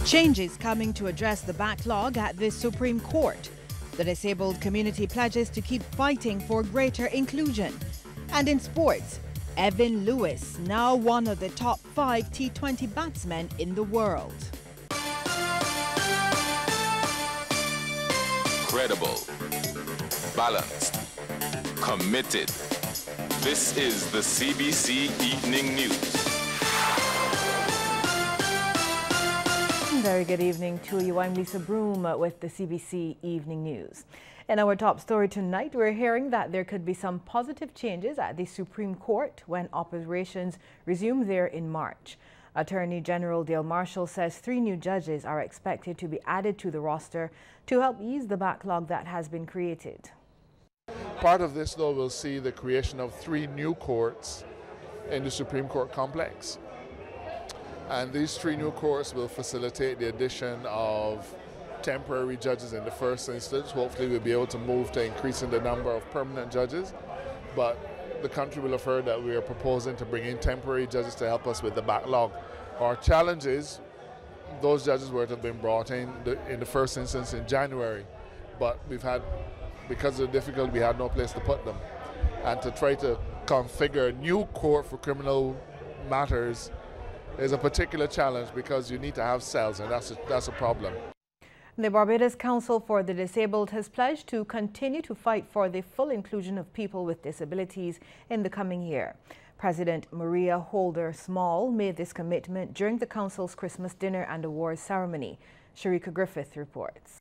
Changes coming to address the backlog at the Supreme Court. The disabled community pledges to keep fighting for greater inclusion. And in sports, Evan Lewis, now one of the top 5 T20 batsmen in the world. Credible, balanced, committed. This is the CBC Evening News. Very good evening to you. I'm Lisa Broom with the CBC Evening News. In our top story tonight, we're hearing that there could be some positive changes at the Supreme Court when operations resume there in March. Attorney General Dale Marshall says 3 new judges are expected to be added to the roster to help ease the backlog that has been created. Part of this, though, will see the creation of 3 new courts in the Supreme Court complex. And these 3 new courts will facilitate the addition of temporary judges in the first instance. Hopefully we'll be able to move to increasing the number of permanent judges. But the country will have heard that we are proposing to bring in temporary judges to help us with the backlog. Our challenge is those judges were to have been brought in the first instance in January. But we've had, because of the difficulty, we had no place to put them. And to try to configure a new court for criminal matters is a particular challenge because you need to have cells, and that's a problem. The Barbados Council for the Disabled has pledged to continue to fight for the full inclusion of people with disabilities in the coming year. President Maria Holder Small made this commitment during the Council's Christmas dinner and awards ceremony. Sharika Griffith reports.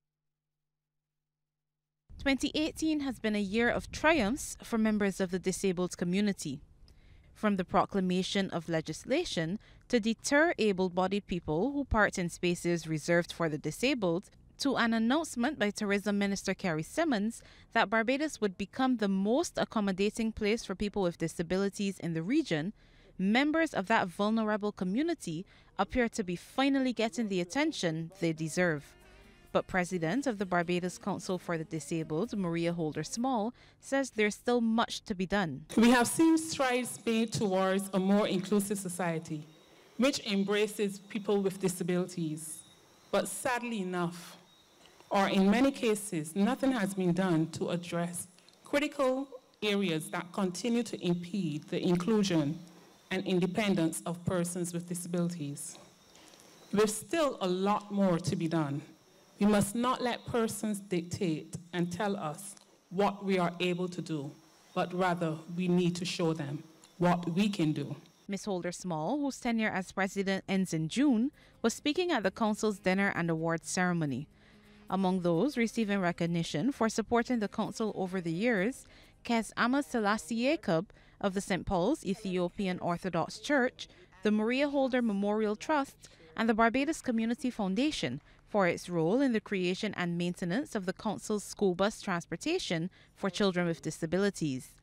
2018 has been a year of triumphs for members of the disabled community. From the proclamation of legislation to deter able-bodied people who park in spaces reserved for the disabled, to an announcement by Tourism Minister Carrie Simmons that Barbados would become the most accommodating place for people with disabilities in the region, members of that vulnerable community appear to be finally getting the attention they deserve. But President of the Barbados Council for the Disabled, Maria Holder Small, says there's still much to be done. We have seen strides made towards a more inclusive society, which embraces people with disabilities. But sadly enough, or in many cases, nothing has been done to address critical areas that continue to impede the inclusion and independence of persons with disabilities. There's still a lot more to be done. We must not let persons dictate and tell us what we are able to do, but rather we need to show them what we can do. Ms. Holder Small, whose tenure as president ends in June, was speaking at the Council's dinner and awards ceremony. Among those receiving recognition for supporting the Council over the years, Kes Amos Selassie Jacob of the St. Paul's Ethiopian Orthodox Church, the Maria Holder Memorial Trust, and the Barbados Community Foundation for its role in the creation and maintenance of the Council's school bus transportation for children with disabilities.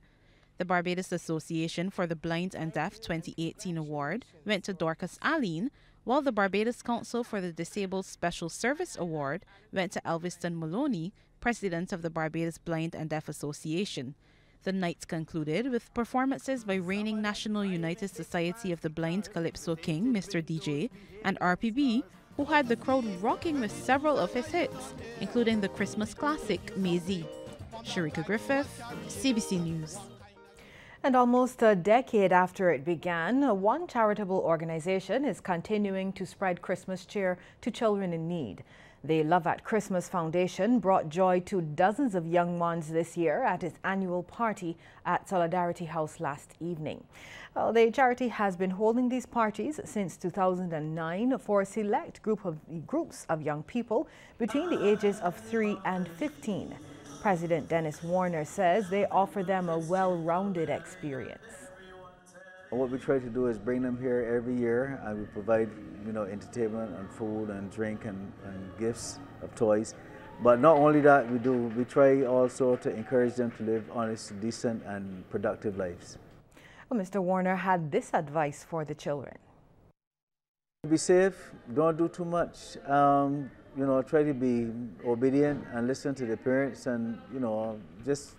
The Barbados Association for the Blind and Deaf 2018 award went to Dorcas Aline, while the Barbados Council for the Disabled Special Service Award went to Elviston Maloney, president of the Barbados Blind and Deaf Association. The night concluded with performances by reigning National United Society of the Blind Calypso King, Mr. DJ, and RPB, who had the crowd rocking with several of his hits, including the Christmas classic, Maisie. Sharika Griffith, CBC News. And almost a decade after it began, one charitable organization is continuing to spread Christmas cheer to children in need. The Love at Christmas Foundation brought joy to dozens of young ones this year at its annual party at Solidarity House last evening. Well, the charity has been holding these parties since 2009 for a select groups of young people between the ages of 3 and 15. President Dennis Warner says they offer them a well-rounded experience. What we try to do is bring them here every year, and we provide, entertainment and food and drink and gifts of toys. But not only that, we try also to encourage them to live honest, decent and productive lives. Well, Mr. Warner had this advice for the children. Be safe, don't do too much. Try to be obedient and listen to the parents and, just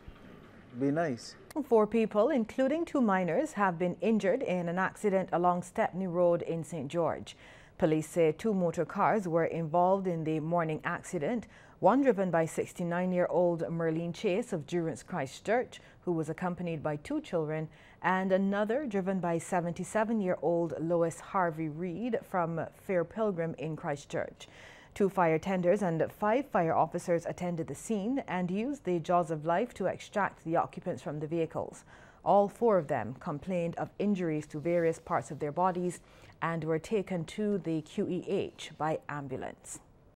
be nice. 4 people, including 2 minors, have been injured in an accident along Stepney Road in St. George. Police say 2 motor cars were involved in the morning accident, one driven by 69-year-old Merlene Chase of Durance Christchurch, who was accompanied by 2 children, and another driven by 77-year-old Lois Harvey Reed from Fair Pilgrim in Christchurch. 2 fire tenders and 5 fire officers attended the scene and used the jaws of life to extract the occupants from the vehicles. All 4 of them complained of injuries to various parts of their bodies and were taken to the QEH by ambulance.